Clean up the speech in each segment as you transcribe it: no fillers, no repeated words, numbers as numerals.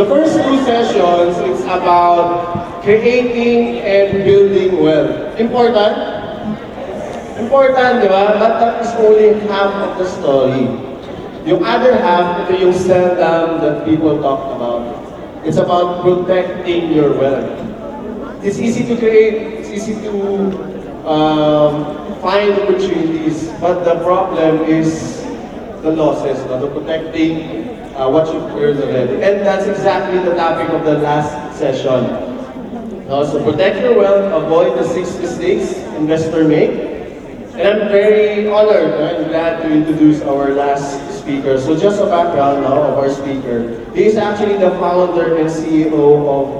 The first two sessions, it's about creating and building wealth. Important? Important, di ba? But that is only half of the story. Yung other half, ito yung seldom that people talk about. It's about protecting your wealth. It's easy to create, it's easy to find opportunities, but the problem is the losses, the protecting what you've earned already. And that's exactly the topic of the last session. So protect your wealth, avoid the 6 mistakes investor make. And I'm very honored and glad to introduce our last speaker. So just a background now of our speaker. He is actually the founder and CEO of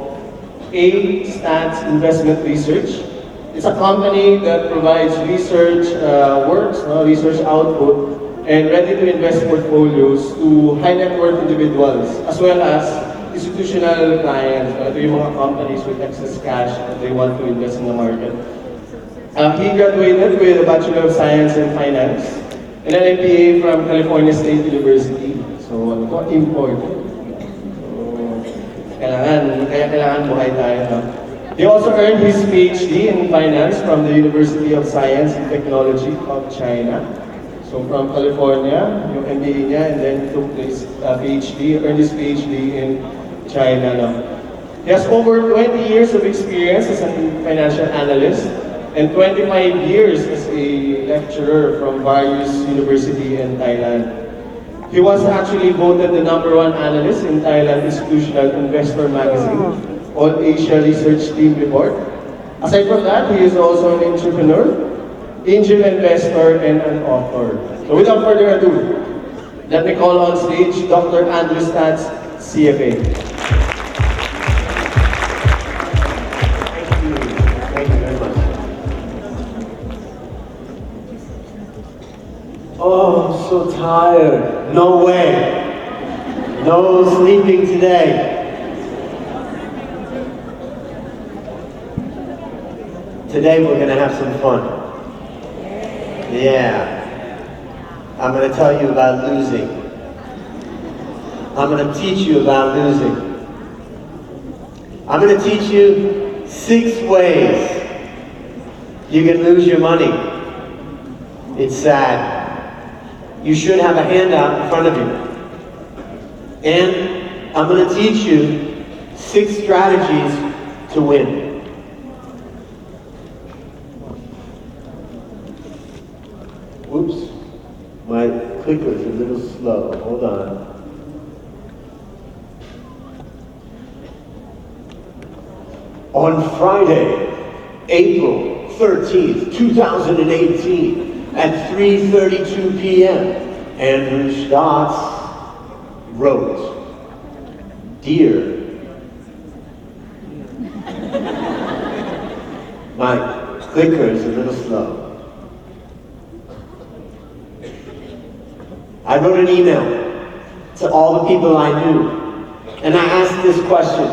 A Stats Investment Research. It's a company that provides research works, research output, and ready-to-invest portfolios to high-net worth individuals, as well as institutional clients, ito yung mga companies with excess cash that they want to invest in the market. He graduated with a Bachelor of Science in Finance and an MBA from California State University. So, ano to? Important. Kailangan buhay tayo. No? He also earned his PhD in Finance from the University of Science and Technology of China. So from California, yung MBA niya, and then took his PhD, earned his PhD in China. No? He has over 20 years of experience as a financial analyst and 25 years as a lecturer from various universities in Thailand. He was actually voted the #1 analyst in Thailand Institutional Investor Magazine, All Asia Research Team Report. Aside from that, he is also an entrepreneur, angel investor, and an author. So without further ado, let me call on stage Dr. Andrew Stats, CFA. Thank you very much. Oh, I'm so tired. No way. No sleeping today. Today we're going to have some fun. Yeah. I'm going to tell you about losing. I'm going to teach you about losing. I'm going to teach you 6 ways you can lose your money. It's sad. You should have a handout in front of you. And I'm going to teach you 6 strategies to win. Whoops, my clicker is a little slow. Hold on. On Friday, April 13th, 2018, at 3:32 p.m., Andrew Stotts wrote, "Dear," my clicker is a little slow. I wrote an email to all the people I knew, and I asked this question.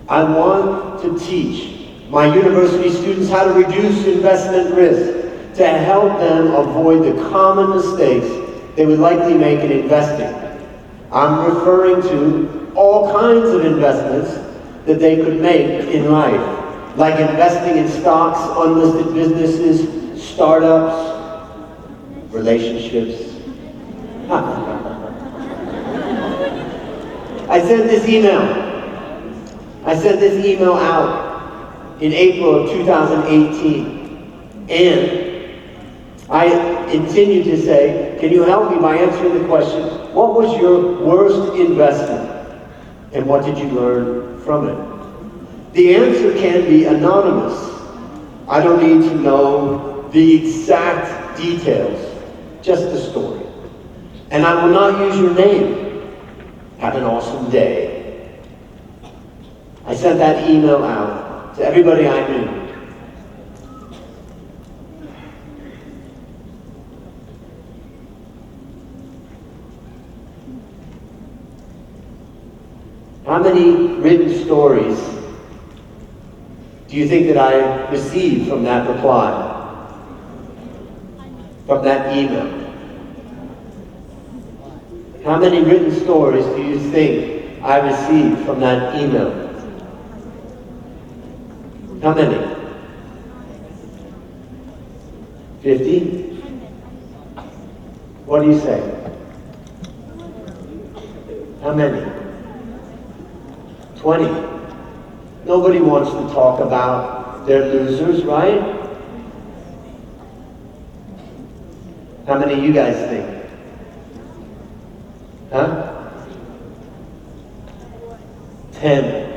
I want to teach my university students how to reduce investment risk to help them avoid the common mistakes they would likely make in investing. I'm referring to all kinds of investments that they could make in life, like investing in stocks, unlisted businesses, startups, relationships. I sent this email out in April of 2018, and I continue to say, can you help me by answering the question, what was your worst investment, and what did you learn from it? The answer can be anonymous. I don't need to know the exact details, just the story. And I will not use your name. Have an awesome day. I sent that email out to everybody I knew. How many written stories do you think that I received from that reply? From that email? How many written stories do you think I received from that email? How many? 50? What do you say? How many? 20? Nobody wants to talk about their losers, right? How many of you guys think? Huh? 10.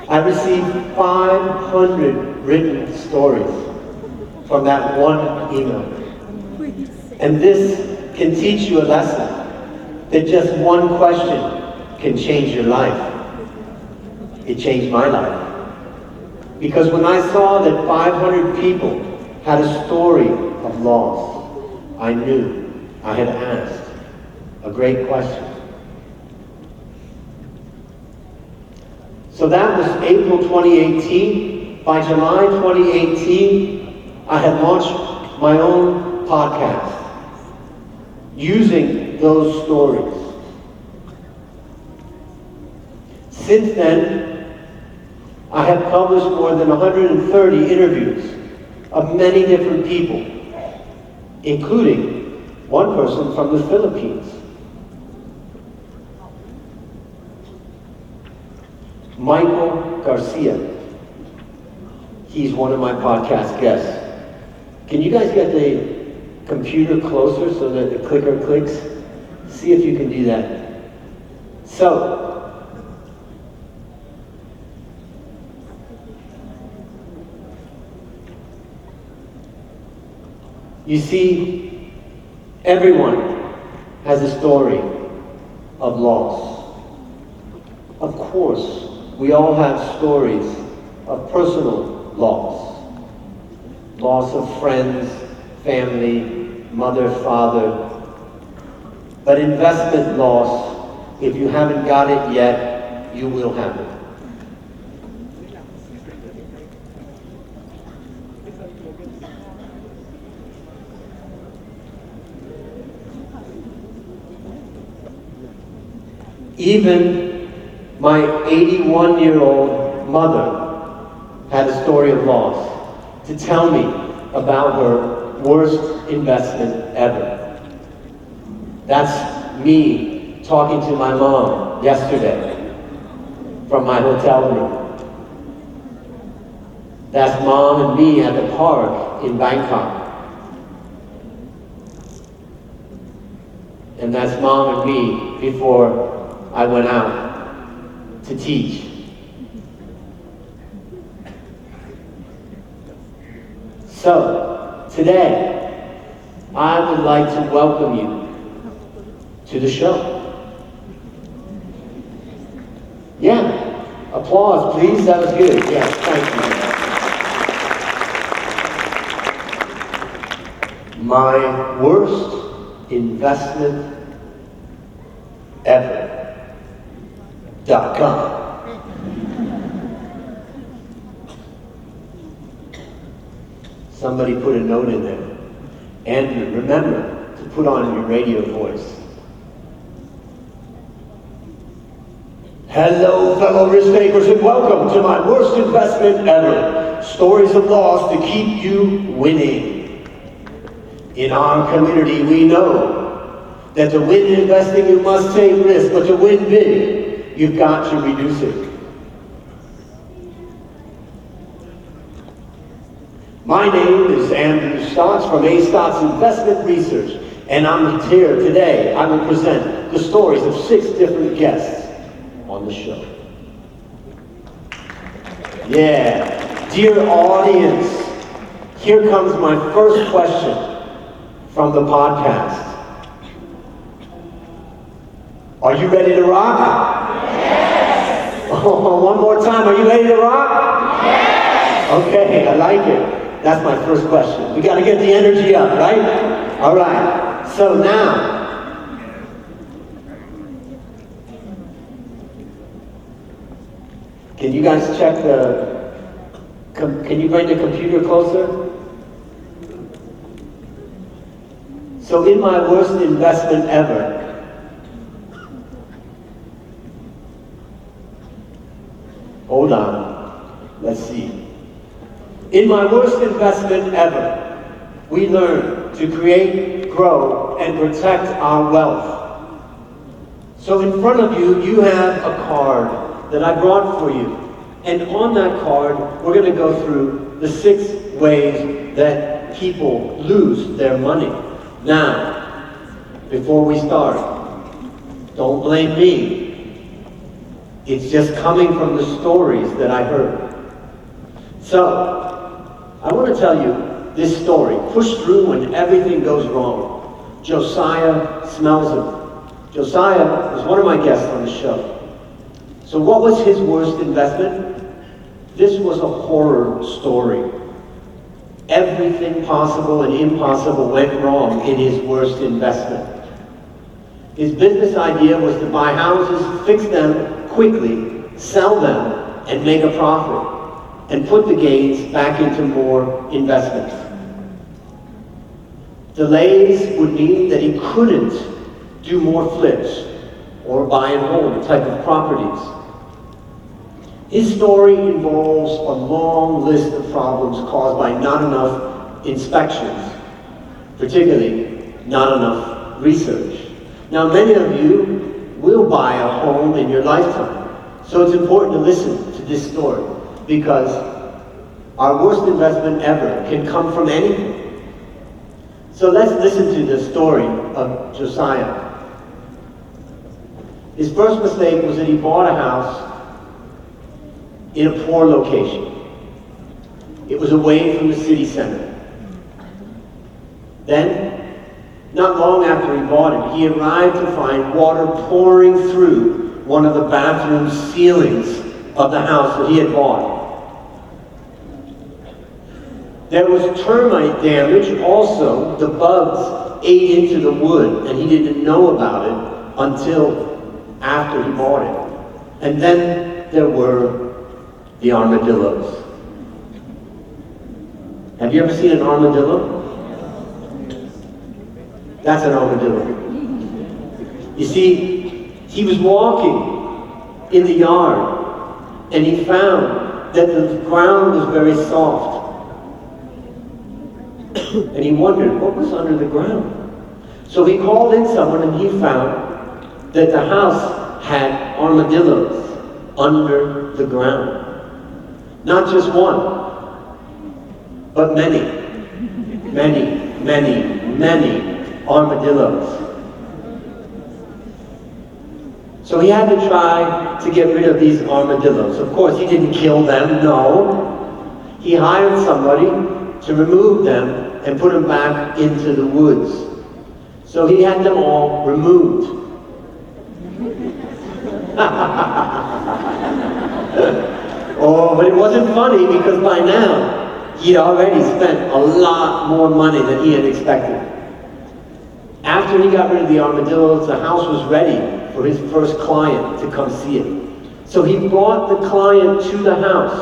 I received 500 written stories from that one email. And this can teach you a lesson, that just one question can change your life. It changed my life. Because when I saw that 500 people had a story of loss, I knew I had asked a great question. So that was April 2018. By July 2018, I had launched my own podcast using those stories. Since then, I have published more than 130 interviews of many different people, including one person from the Philippines. Michael Garcia. He's one of my podcast guests. Can you guys get the computer closer so that the clicker clicks? See if you can do that. So, you see, everyone has a story of loss. Of course, we all have stories of personal loss. Loss of friends, family, mother, father. But investment loss, if you haven't got it yet, you will have it. Even my 81-year-old mother had a story of loss to tell me about her worst investment ever. That's me talking to my mom yesterday from my hotel room. That's mom and me at the park in Bangkok. And that's mom and me before I went out to teach. So, today, I would like to welcome you to the show. Yeah, applause please, that was good. Yes, thank you. My worst investment ever. .com. Somebody put a note in there. Andrew, remember to put on your radio voice. Hello, fellow risk takers, and welcome to my worst investment ever. Stories of loss to keep you winning. In our community, we know that to win in investing, you must take risk, but to win big, you've got to reduce it. My name is Andrew Stotts from A. Stotts Investment Research, and I'm here today. I will present the stories of 6 different guests on the show. Yeah, dear audience, here comes my first question from the podcast. Are you ready to rock? Yes! Oh, one more time, are you ready to rock? Yes! Okay, I like it. That's my first question. We got to get the energy up, right? All right. So now, can you guys check the Can you bring the computer closer? So in my worst investment ever, hold on, let's see. In my worst investment ever, we learned to create, grow, and protect our wealth. So in front of you, you have a card that I brought for you. And on that card, we're going to go through the 6 ways that people lose their money. Now, before we start, don't blame me. It's just coming from the stories that I heard. So, I want to tell you this story. Push through when everything goes wrong. Josiah smells it. Josiah was one of my guests on the show. So what was his worst investment? This was a horror story. Everything possible and impossible went wrong in his worst investment. His business idea was to buy houses, fix them quickly, sell them, and make a profit, and put the gains back into more investments. Delays would mean that he couldn't do more flips or buy and hold type of properties. His story involves a long list of problems caused by not enough inspections, particularly not enough research. Now, many of you will buy a home in your lifetime, so it's important to listen to this story because our worst investment ever can come from anything. So let's listen to the story of Josiah. His first mistake was that he bought a house in a poor location. It was away from the city center. Then, not long after he bought it, he arrived to find water pouring through one of the bathroom ceilings of the house that he had bought. There was termite damage also. The bugs ate into the wood, and he didn't know about it until after he bought it. And then there were the armadillos. Have you ever seen an armadillo? That's an armadillo. You see, he was walking in the yard and he found that the ground was very soft. And he wondered what was under the ground. So he called in someone and he found that the house had armadillos under the ground. Not just one, but many, many, many, many armadillos. So he had to try to get rid of these armadillos. Of course, he didn't kill them, no. He hired somebody to remove them and put them back into the woods. So he had them all removed. Oh, but it wasn't funny because by now, he'd already spent a lot more money than he had expected. After he got rid of the armadillos, the house was ready for his first client to come see it. So he brought the client to the house.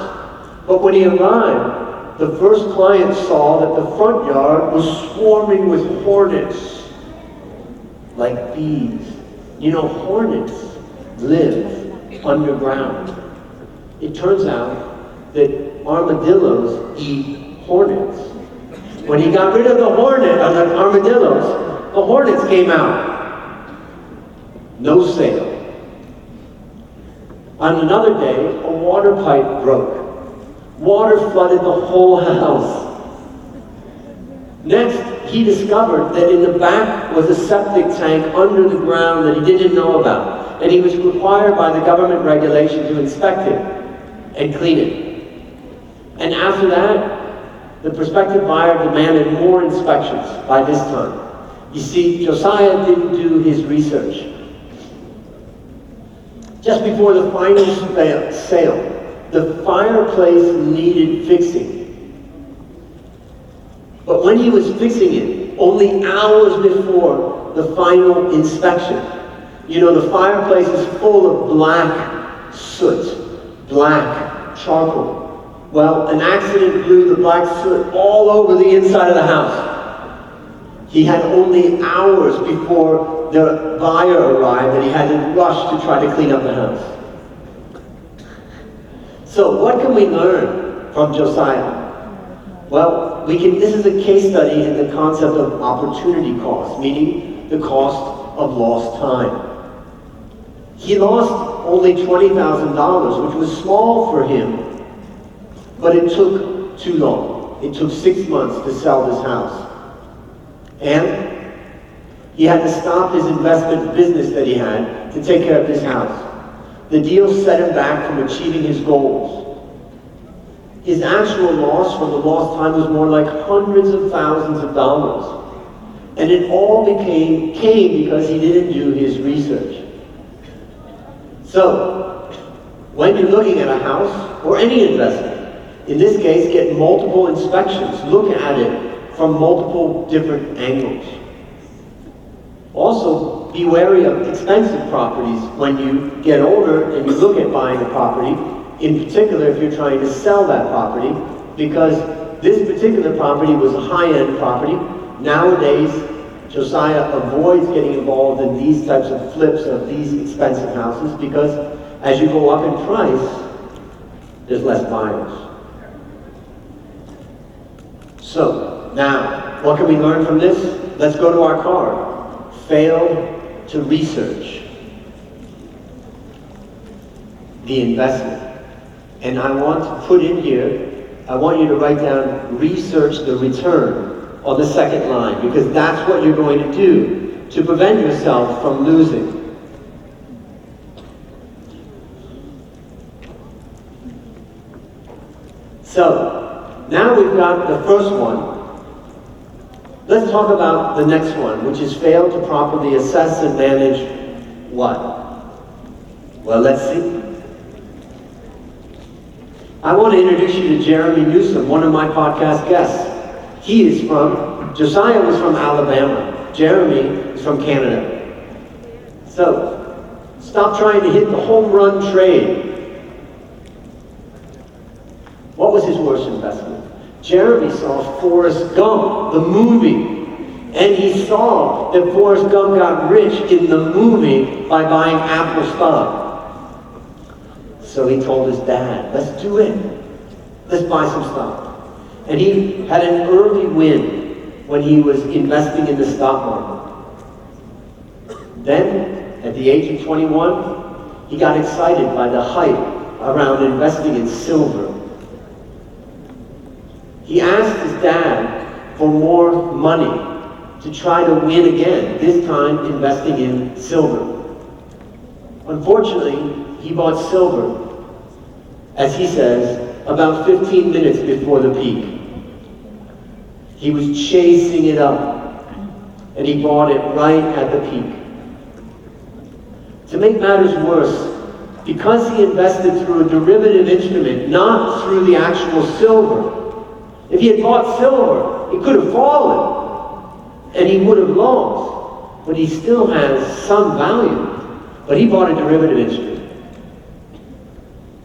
But when he arrived, the first client saw that the front yard was swarming with hornets, like bees. You know, hornets live underground. It turns out that armadillos eat hornets. When he got rid of the armadillos, the hornets came out. No sale. On another day, a water pipe broke. Water flooded the whole house. Next, he discovered that in the back was a septic tank under the ground that he didn't know about. And he was required by the government regulation to inspect it and clean it. And after that, the prospective buyer demanded more inspections by this time. You see, Josiah didn't do his research. Just before the final sale, the fireplace needed fixing. But when he was fixing it, only hours before the final inspection, you know, the fireplace is full of black soot, black charcoal. Well, an accident blew the black soot all over the inside of the house. He had only hours before the buyer arrived and he had to rush to try to clean up the house. So what can we learn from Josiah? Well, this is a case study in the concept of opportunity cost, meaning the cost of lost time. He lost only $20,000, which was small for him, but it took too long. It took 6 months to sell this house. And he had to stop his investment business that he had to take care of this house. The deal set him back from achieving his goals. His actual loss from the lost time was more like hundreds of thousands of dollars. And it all came because he didn't do his research. So, when you're looking at a house or any investment, in this case, get multiple inspections. Look at it from multiple different angles. Also, be wary of expensive properties when you get older and you look at buying a property, in particular if you're trying to sell that property, because this particular property was a high-end property. Nowadays, Josiah avoids getting involved in these types of flips of these expensive houses because as you go up in price, there's less buyers. So, now, what can we learn from this? Let's go to our card. Failed to research the investment. And I want to put in here, I want you to write down research the return on the second line, because that's what you're going to do to prevent yourself from losing. So, now we've got the first one. Let's talk about the next one, which is fail to properly assess and manage what? Well, let's see. I want to introduce you to Jeremy Newsom, one of my podcast guests. Josiah was from Alabama. Jeremy is from Canada. So, stop trying to hit the home run trade. What was his worst investment? Jeremy saw Forrest Gump, the movie, and he saw that Forrest Gump got rich in the movie by buying Apple stock. So he told his dad, let's do it. Let's buy some stock. And he had an early win when he was investing in the stock market. Then, at the age of 21, he got excited by the hype around investing in silver. He asked his dad for more money to try to win again, this time investing in silver. Unfortunately, he bought silver, as he says, about 15 minutes before the peak. He was chasing it up, and he bought it right at the peak. To make matters worse, because he invested through a derivative instrument, not through the actual silver, if he had bought silver, it could have fallen, and he would have lost, but he still has some value. But he bought a derivative instrument.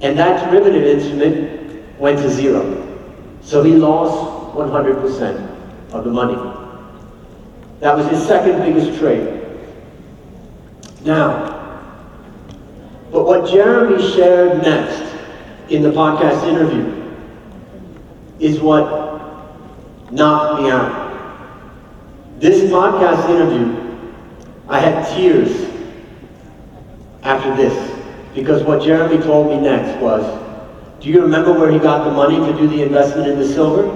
And that derivative instrument went to zero. So he lost 100% of the money. That was his second biggest trade. Now, but what Jeremy shared next in the podcast interview is what knocked me out. This podcast interview, I had tears after this, because what Jeremy told me next was, do you remember where he got the money to do the investment in the silver?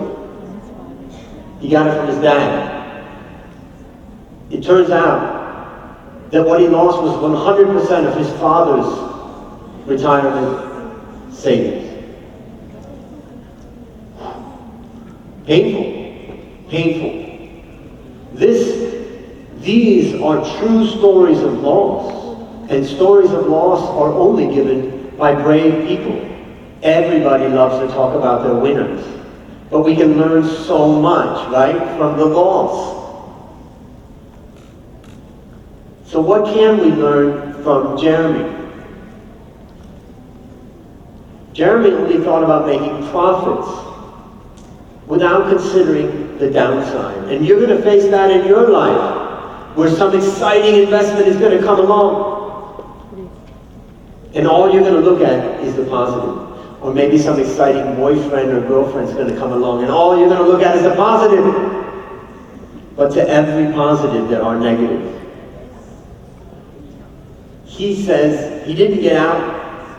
He got it from his dad. It turns out that what he lost was 100% of his father's retirement savings. Painful. Painful. These are true stories of loss. And stories of loss are only given by brave people. Everybody loves to talk about their winners. But we can learn so much, right, from the loss. So what can we learn from Jeremy? Jeremy only thought about making profits without considering the downside. And you're going to face that in your life, where some exciting investment is going to come along. And all you're going to look at is the positive. Or maybe some exciting boyfriend or girlfriend is going to come along, and all you're going to look at is the positive. But to every positive, there are negatives. He says he didn't get out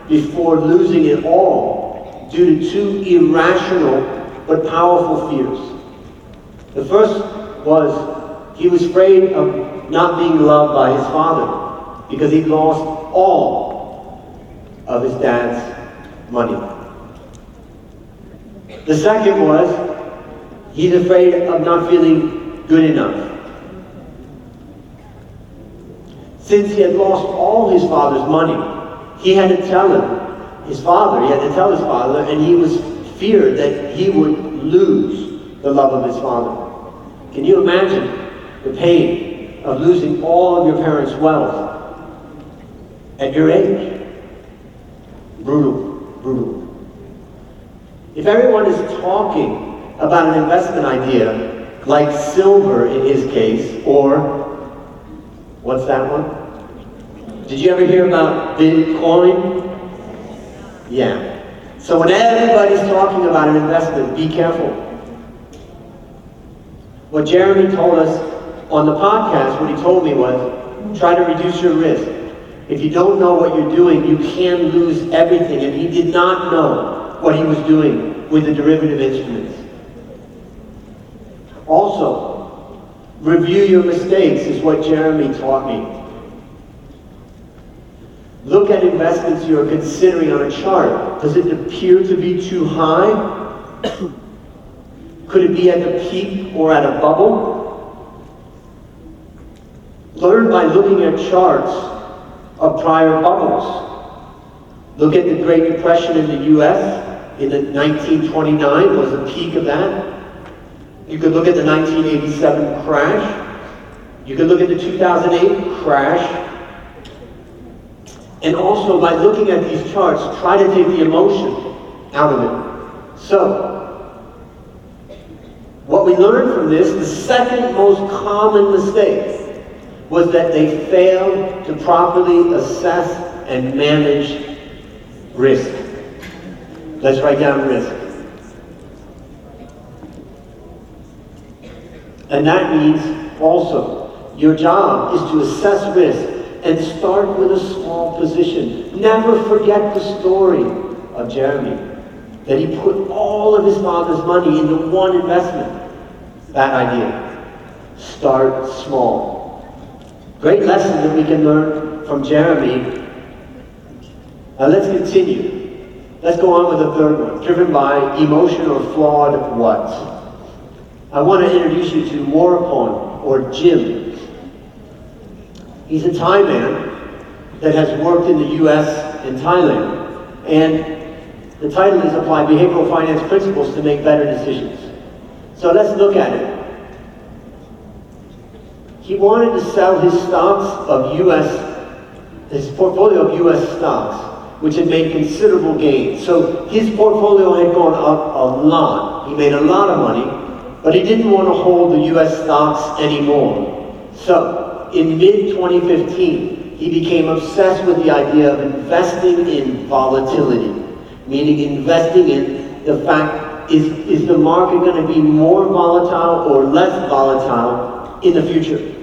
before losing it all due to two irrational but powerful fears. The first was he was afraid of not being loved by his father because he lost all of his dad's money. The second was he's afraid of not feeling good enough. Since he had lost all his father's money, he had to tell his father, and he was feared that he would lose the love of his father. Can you imagine the pain of losing all of your parents' wealth at your age? Brutal. If everyone is talking about an investment idea, like silver in his case, or, what's that one? Did you ever hear about Bitcoin? Yeah. So when everybody's talking about an investment, be careful. What Jeremy told us on the podcast, what he told me was, try to reduce your risk. If you don't know what you're doing, you can lose everything. And he did not know what he was doing with the derivative instruments. Also, review your mistakes is what Jeremy taught me. Look at investments you're considering on a chart. Does it appear to be too high? Could it be at the peak or at a bubble? Learn by looking at charts of prior bubbles. Look at the Great Depression in the US in the 1929 was the peak of that. You could look at the 1987 crash. You could look at the 2008 crash. And also by looking at these charts, try to take the emotion out of it. So, what we learned from this, the second most common mistake was that they failed to properly assess and manage risk. Let's write down risk. And that means also, your job is to assess risk and start with a small position. Never forget the story of Jeremy, that he put all of his father's money into one investment. Bad idea. Start small. Great lesson that we can learn from Jeremy. Now let's continue. Let's go on with the third one, driven by emotion or flawed what? I want to introduce you to Morapon, or Jim. He's a Thai man that has worked in the US and Thailand, and the title is Apply Behavioral Finance Principles to Make Better Decisions. So let's look at it. He wanted to sell his stocks of his portfolio of US stocks, which had made considerable gains. So his portfolio had gone up a lot. He made a lot of money, but he didn't want to hold the US stocks anymore. So in mid-2015, he became obsessed with the idea of investing in volatility, meaning investing in the fact, is the market going to be more volatile or less volatile in the future?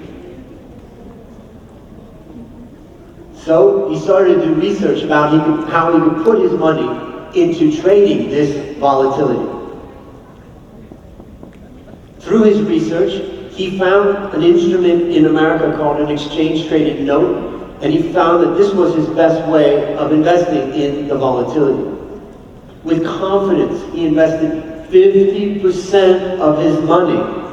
So he started to do research about how he could put his money into trading this volatility. Through his research, he found an instrument in America called an exchange-traded note, and he found that this was his best way of investing in the volatility. With confidence, he invested 50% of his money.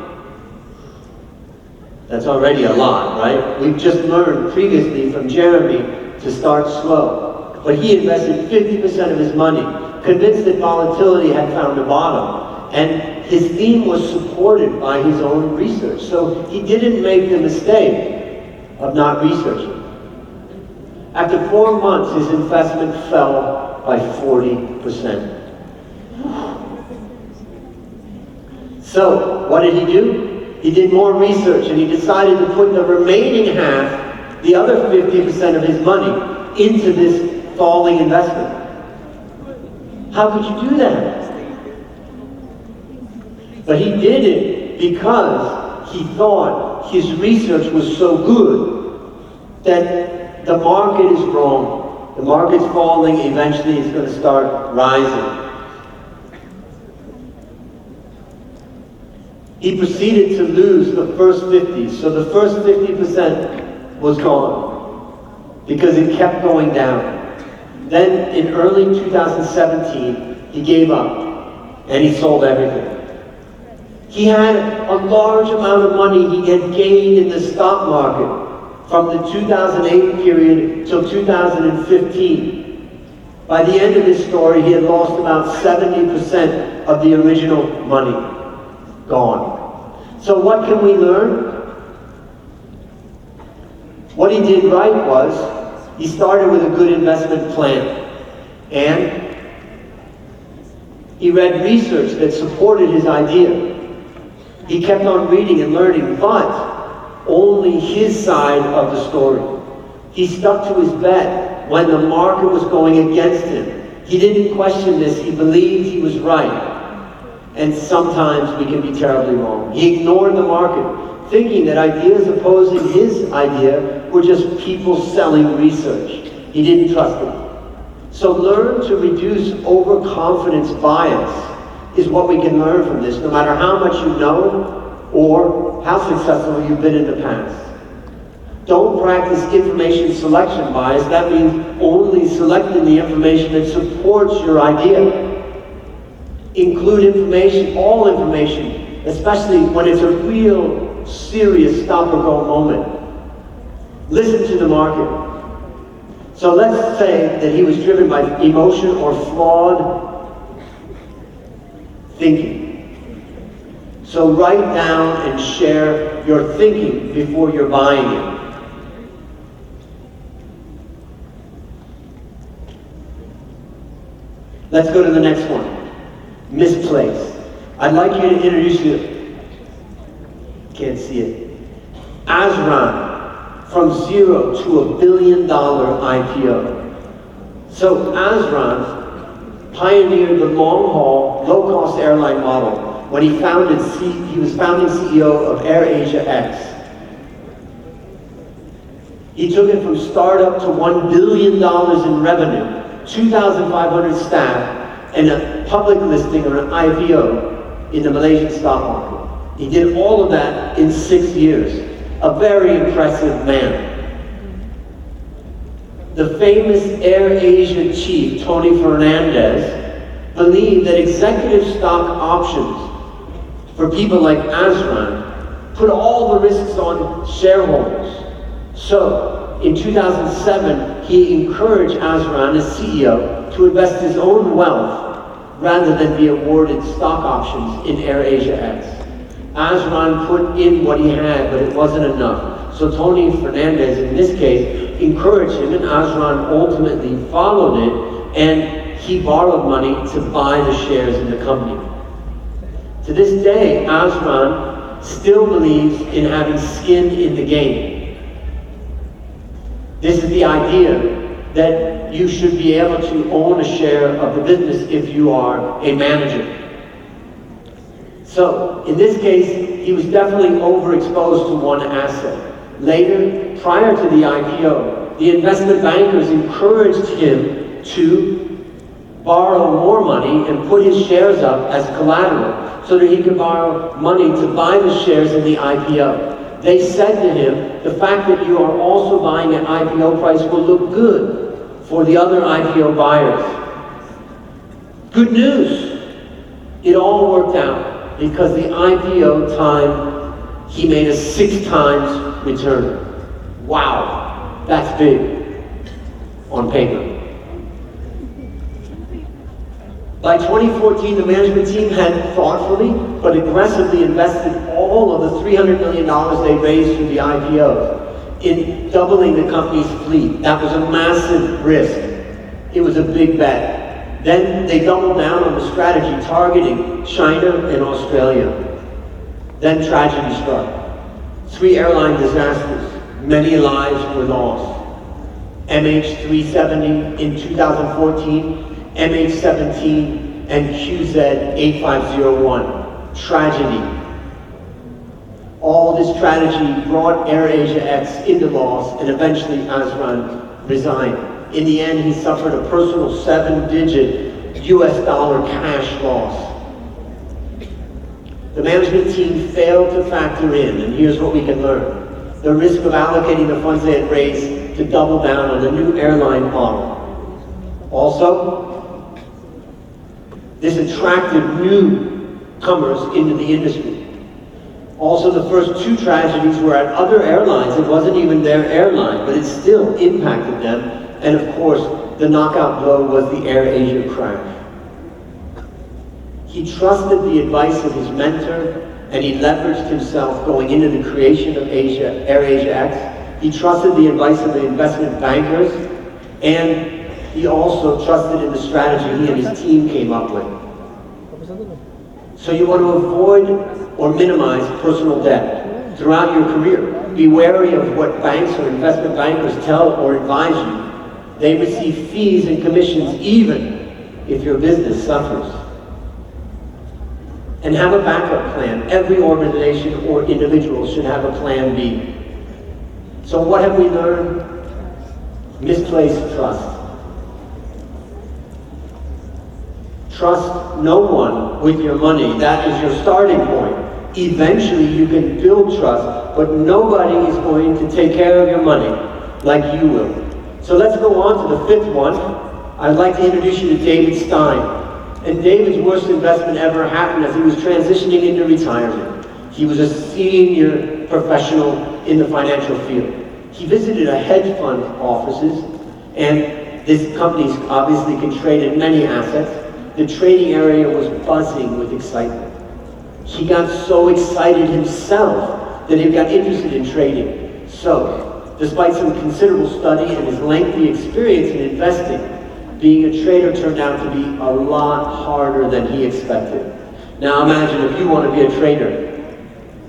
That's already a lot, right? We've just learned previously from Jeremy to start slow. But he invested 50% of his money, convinced that volatility had found a bottom. And his theme was supported by his own research. So he didn't make the mistake of not researching. After 4 months, his investment fell by 40%. So, what did he do? He did more research and he decided to put the remaining half, the other 50% of his money, into this falling investment. How could you do that? But he did it because he thought his research was so good that the market is wrong. The market's falling, eventually it's going to start rising. He proceeded to lose the first 50, so the first 50% was gone because it kept going down. Then in early 2017, he gave up and he sold everything. He had a large amount of money he had gained in the stock market from the 2008 period till 2015. By the end of this story, he had lost about 70% of the original money. Gone. So what can we learn? What he did right was, he started with a good investment plan. And he read research that supported his idea. He kept on reading and learning, but only his side of the story. He stuck to his bet when the market was going against him. He didn't question this. He believed he was right. And sometimes we can be terribly wrong. He ignored the market, thinking that ideas opposing his idea were just people selling research. He didn't trust it. So learn to reduce overconfidence bias is what we can learn from this, no matter how much you know or how successful you've been in the past. Don't practice information selection bias. That means only selecting the information that supports your idea. Include information, all information, especially when it's a real serious stop-or-go moment. Listen to the market. So let's say that he was driven by emotion or flawed thinking. So write down and share your thinking before you're buying it. Let's go to the next one. Misplaced. I'd like you to introduce you. Can't see it. Azran, from 0 to $1 billion IPO. So Azran pioneered the long-haul, low-cost airline model when he was founding CEO of AirAsia X. He took it from startup to $1 billion in revenue, 2,500 staff, and a public listing or an IPO in the Malaysian stock market. He did all of that in 6 years. A very impressive man. The famous AirAsia chief, Tony Fernandez, believed that executive stock options for people like Azran put all the risks on shareholders. So, in 2007, he encouraged Azran, as CEO, to invest his own wealth rather than be awarded stock options in AirAsia X. Azran put in what he had, but it wasn't enough. So Tony Fernandez, in this case, encouraged him, and Azran ultimately followed it, and he borrowed money to buy the shares in the company. To this day, Azran still believes in having skin in the game. This is the idea that you should be able to own a share of the business if you are a manager. So, in this case, he was definitely overexposed to one asset. Later, prior to the IPO, the investment bankers encouraged him to borrow more money and put his shares up as collateral so that he could borrow money to buy the shares in the IPO. They said to him, the fact that you are also buying an IPO price will look good for the other IPO buyers. Good news. It all worked out because the IPO time, he made a 6 times return. Wow, that's big on paper. By 2014, the management team had thoughtfully but aggressively invested all of the $300 million they raised through the IPO in doubling the company's fleet. That was a massive risk. It was a big bet. Then they doubled down on the strategy targeting China and Australia. Then tragedy struck. 3 airline disasters, many lives were lost. MH370 in 2014, MH17, and QZ8501. Tragedy. All this tragedy brought AirAsiaX into loss, and eventually Azran resigned. In the end, he suffered a personal 7-digit US dollar cash loss. The management team failed to factor in, and here's what we can learn: the risk of allocating the funds they had raised to double down on the new airline model. Also, this attracted newcomers into the industry. Also, the first 2 tragedies were at other airlines. It wasn't even their airline, but it still impacted them. And of course, the knockout blow was the AirAsia crash. He trusted the advice of his mentor, and he leveraged himself going into the creation of AirAsiaX. He trusted the advice of the investment bankers, and he also trusted in the strategy he and his team came up with. So you want to avoid or minimize personal debt throughout your career. Be wary of what banks or investment bankers tell or advise you. They receive fees and commissions even if your business suffers. And have a backup plan. Every organization or individual should have a plan B. So what have we learned? Misplaced trust. Trust no one with your money. That is your starting point. Eventually you can build trust, but nobody is going to take care of your money like you will. So let's go on to the 5th one. I'd like to introduce you to David Stein. And David's worst investment ever happened as he was transitioning into retirement. He was a senior professional in the financial field. He visited a hedge fund offices, and this company obviously can trade in many assets. The trading area was buzzing with excitement. He got so excited himself that he got interested in trading. So, despite some considerable study and his lengthy experience in investing, being a trader turned out to be a lot harder than he expected. Now imagine if you want to be a trader.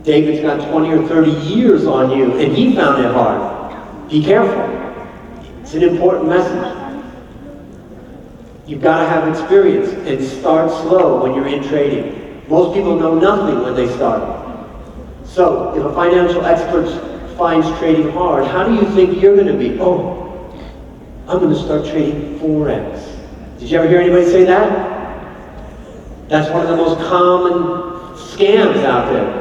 David's got 20 or 30 years on you, and he found it hard. Be careful. It's an important message. You've got to have experience and start slow when you're in trading. Most people know nothing when they start. So, if a financial expert finds trading hard, how do you think you're going to be? Oh, I'm going to start trading Forex. Did you ever hear anybody say that? That's one of the most common scams out there.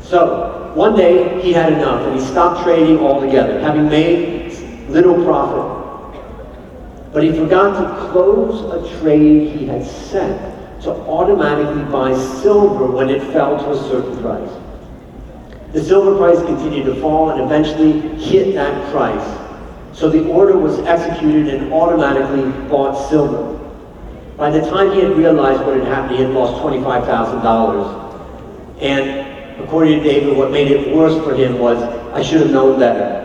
So, one day he had enough and he stopped trading altogether, having made little profit. But he forgot to close a trade he had set to automatically buy silver when it fell to a certain price. The silver price continued to fall and eventually hit that price. So the order was executed and automatically bought silver. By the time he had realized what had happened, he had lost $25,000. And according to David, what made it worse for him was, I should have known better.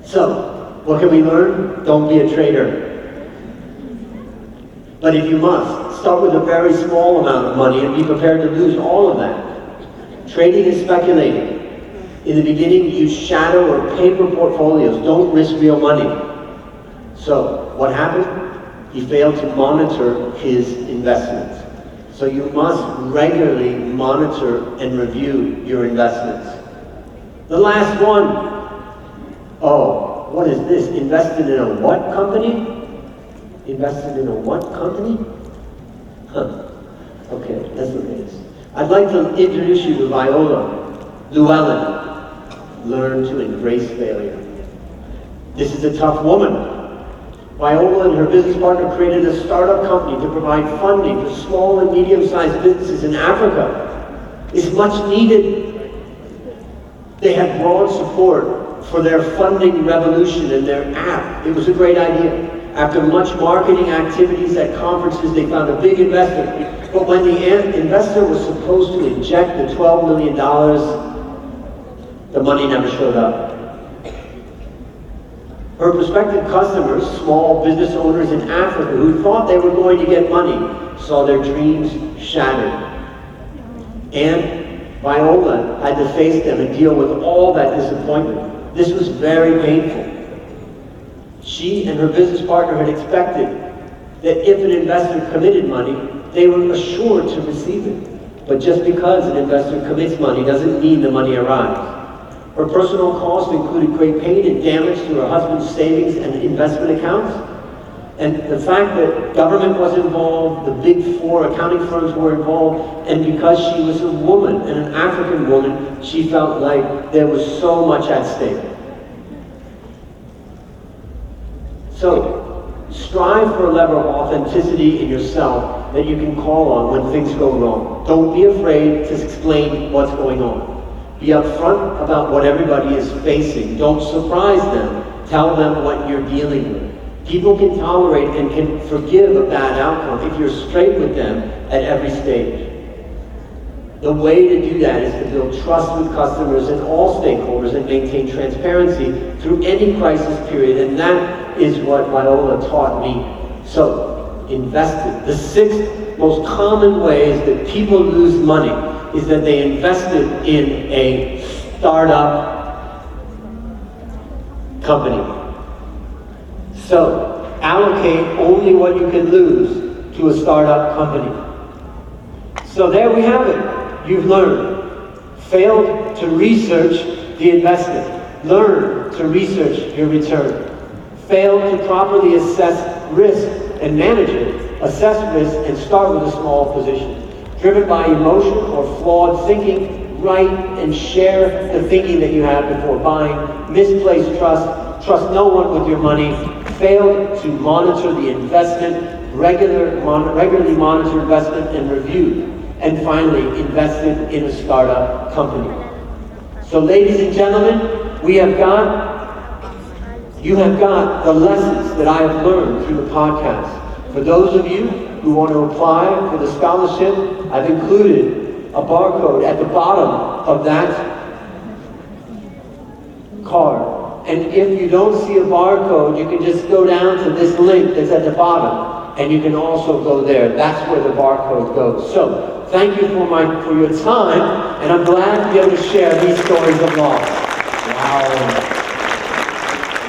So, what can we learn? Don't be a trader. But if you must, start with a very small amount of money and be prepared to lose all of that. Trading is speculating. In the beginning, use shadow or paper portfolios. Don't risk real money. So, what happened? He failed to monitor his investments. So you must regularly monitor and review your investments. The last one. Oh, what is this? Invested in a what company? Invested in a what company? Huh. Okay, that's what it is. I'd like to introduce you to Viola Llewellyn. Learn to embrace failure. This is a tough woman. Viola and her business partner created a startup company to provide funding for small and medium-sized businesses in Africa. It's much needed. They had broad support for their funding revolution and their app. It was a great idea. After much marketing activities at conferences, they found a big investor. But when the investor was supposed to inject the $12 million, the money never showed up. Her prospective customers, small business owners in Africa who thought they were going to get money, saw their dreams shattered. And Viola had to face them and deal with all that disappointment. This was very painful. She and her business partner had expected that if an investor committed money, they were assured to receive it. But just because an investor commits money doesn't mean the money arrives. Her personal costs included great pain and damage to her husband's savings and investment accounts. And the fact that government was involved, the big four accounting firms were involved, and because she was a woman and an African woman, she felt like there was so much at stake. So, strive for a level of authenticity in yourself that you can call on when things go wrong. Don't be afraid to explain what's going on. Be upfront about what everybody is facing. Don't surprise them. Tell them what you're dealing with. People can tolerate and can forgive a bad outcome if you're straight with them at every stage. The way to do that is to build trust with customers and all stakeholders and maintain transparency through any crisis period, and that is what Viola taught me. So, invested. The 6th most common ways that people lose money is that they invested in a startup company. So, allocate only what you can lose to a startup company. So there we have it. You've learned. Failed to research the investment. Learn to research your return. Failed to properly assess risk and manage it. Assess risk and start with a small position. Driven by emotion or flawed thinking, write and share the thinking that you had before buying. Misplaced trust. Trust no one with your money. Failed to monitor the investment. Regularly monitor investment and review. And finally, invested in a startup company. So ladies and gentlemen, you have got the lessons that I have learned through the podcast. For those of you who want to apply for the scholarship, I've included a barcode at the bottom of that card. And if you don't see a barcode, you can just go down to this link that's at the bottom, and you can also go there. That's where the barcode goes. So, thank you for your time, and I'm glad to be able to share these stories of loss. Wow.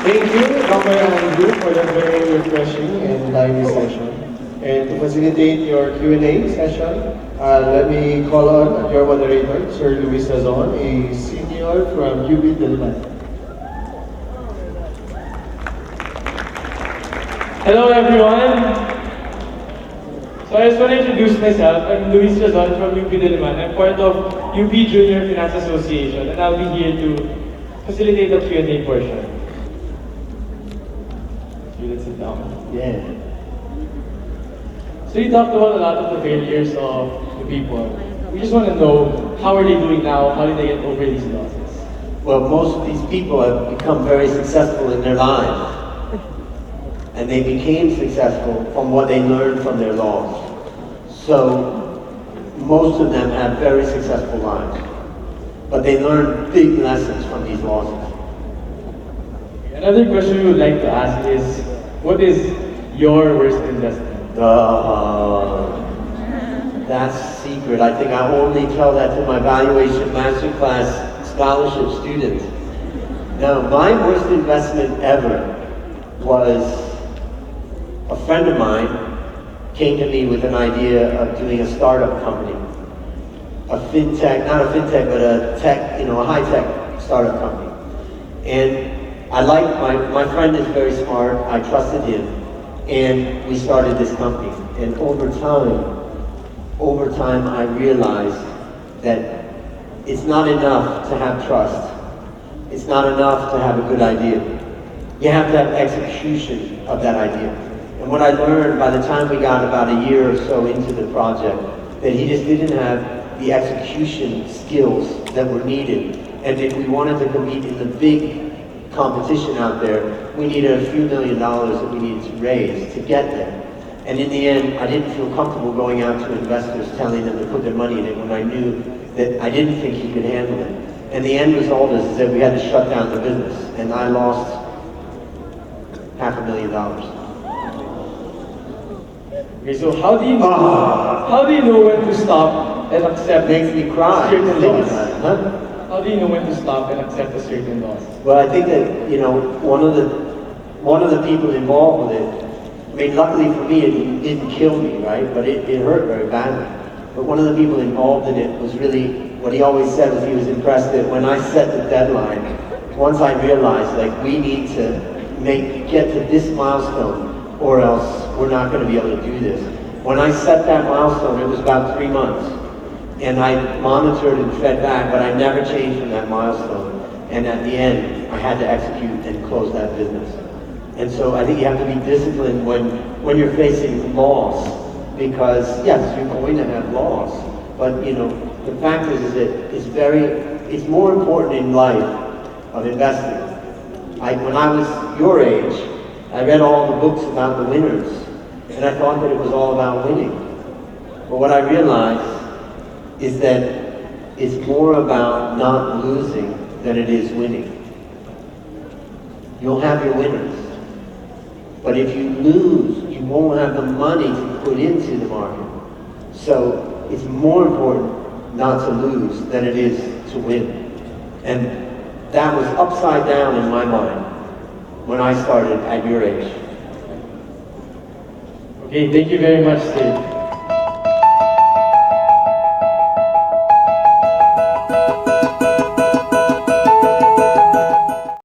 Thank you, Dr. Andrew, for that very refreshing and lively session. And to facilitate your Q&A session, let me call on your moderator, Sir Luis Sazon, a senior from UB Diliman. Hello everyone! So I just want to introduce myself. I'm Luis Sazon from UP Diliman. I'm part of UP Junior Finance Association, and I'll be here to facilitate the Q&A portion. So let's sit down. Yeah. So you talked about a lot of the failures of the people. We just want to know, how are they doing now? How did they get over these losses? Well, most of these people have become very successful in their lives. And they became successful from what they learned from their loss. So, most of them have very successful lives. But they learned big lessons from these losses. Another question we would like to ask is, what is your worst investment? That's secret. I think I only tell that to my valuation masterclass scholarship students. No, my worst investment ever was a friend of mine came to me with an idea of doing a startup company. A fintech, not a fintech, but a tech, a high-tech startup company. And I liked my friend is very smart, I trusted him, and we started this company. And over time I realized that it's not enough to have trust. It's not enough to have a good idea. You have to have execution of that idea. And what I learned by the time we got about a year or so into the project, that he just didn't have the execution skills that were needed. And if we wanted to compete in the big competition out there, we needed a few $1 million that we needed to raise to get there. And in the end, I didn't feel comfortable going out to investors telling them to put their money in it when I knew that I didn't think he could handle it. And the end result is that we had to shut down the business. And I lost $500,000. Okay, so how do you know when to stop and accept Makes me cry. certain thinking loss? about it, huh? How do you know when to stop and accept a certain loss? Well, I think that, you know, one of the people involved with it, I mean, luckily for me, it didn't kill me, right? But it hurt very badly. But one of the people involved in it was really, what he always said was he was impressed that when I set the deadline, once I realized, like, we need to get to this milestone, or else we're not going to be able to do this. When I set that milestone, it was about 3 months. And I monitored and fed back, but I never changed from that milestone. And at the end, I had to execute and close that business. And so I think you have to be disciplined when you're facing loss, because yes, you're going to have loss. But you know, the fact is that it's more important in life of investing. When I was your age, I read all the books about the winners, and I thought that it was all about winning. But what I realized is that it's more about not losing than it is winning. You'll have your winners. But if you lose, you won't have the money to put into the market. So it's more important not to lose than it is to win. And that was upside down in my mind when I started at your age. Okay, thank you very much, Steve.